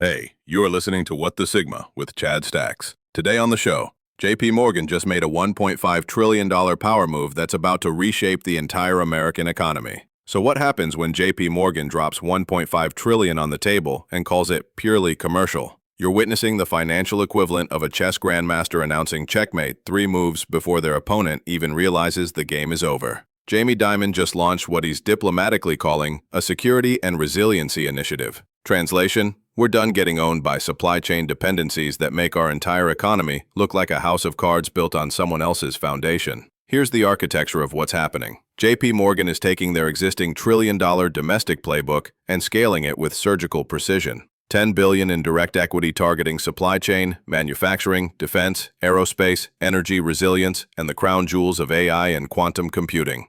Hey, you're listening to What the Sigma with Chad Stacks. Today on the show, JPMorgan just made a $1.5 trillion power move that's about to reshape the entire American economy. So what happens when JPMorgan drops $1.5 trillion on the table and calls it purely commercial? You're witnessing the financial equivalent of a chess grandmaster announcing checkmate 3 moves before their opponent even realizes the game is over. Jamie Dimon just launched what he's diplomatically calling a Security and Resiliency Initiative. Translation: we're done getting owned by supply chain dependencies that make our entire economy look like a house of cards built on someone else's foundation. Here's the architecture of what's happening. JP Morgan is taking their existing trillion-dollar domestic playbook and scaling it with surgical precision. $10 billion in direct equity targeting supply chain, manufacturing, defense, aerospace, energy resilience, and the crown jewels of AI and quantum computing.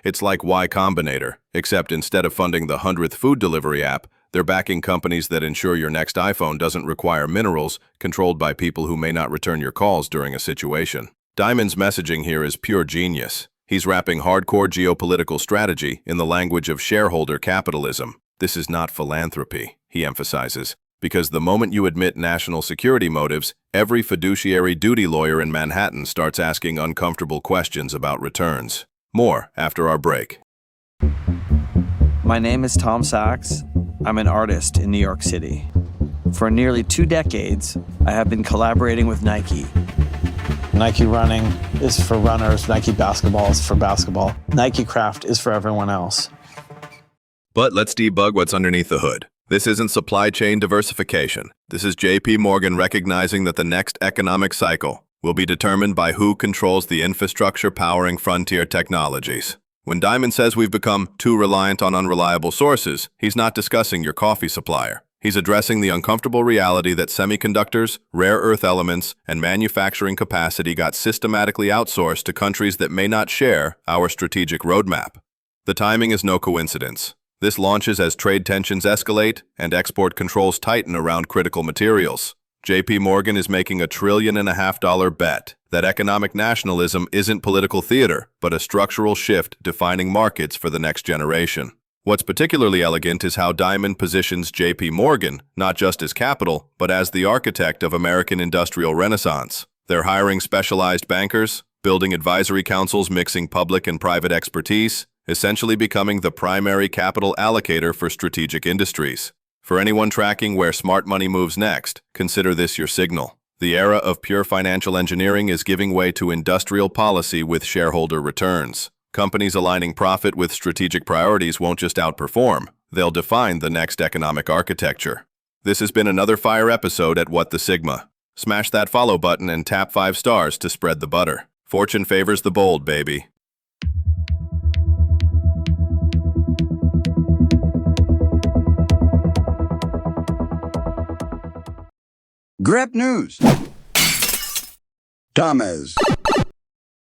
It's like Y Combinator, except instead of funding the 100th food delivery app, they're backing companies that ensure your next iPhone doesn't require minerals controlled by people who may not return your calls during a situation. Dimon's messaging here is pure genius. He's wrapping hardcore geopolitical strategy in the language of shareholder capitalism. This is not philanthropy, he emphasizes, because the moment you admit national security motives, every fiduciary duty lawyer in Manhattan starts asking uncomfortable questions about returns. More after our break. My name is Tom Sachs. I'm an artist in New York City. For nearly 2 decades, I have been collaborating with Nike. Nike running is for runners, Nike basketball is for basketball. Nike craft is for everyone else. But let's debug what's underneath the hood. This isn't supply chain diversification. This is JP Morgan recognizing that the next economic cycle will be determined by who controls the infrastructure powering frontier technologies. When Dimon says we've become too reliant on unreliable sources, he's not discussing your coffee supplier. He's addressing the uncomfortable reality that semiconductors, rare earth elements, and manufacturing capacity got systematically outsourced to countries that may not share our strategic roadmap. The timing is no coincidence. This launches as trade tensions escalate and export controls tighten around critical materials. JP Morgan is making $1.5 trillion bet that economic nationalism isn't political theater, but a structural shift defining markets for the next generation. What's particularly elegant is how Dimon positions JP Morgan not just as capital, but as the architect of American industrial renaissance. They're hiring specialized bankers, building advisory councils mixing public and private expertise, essentially becoming the primary capital allocator for strategic industries. For anyone tracking where smart money moves next, consider this your signal. The era of pure financial engineering is giving way to industrial policy with shareholder returns. Companies aligning profit with strategic priorities won't just outperform, they'll define the next economic architecture. This has been another fire episode at What the Sigma. Smash that follow button and tap 5 stars to spread the butter. Fortune favors the bold, baby. Grab news. Thomas.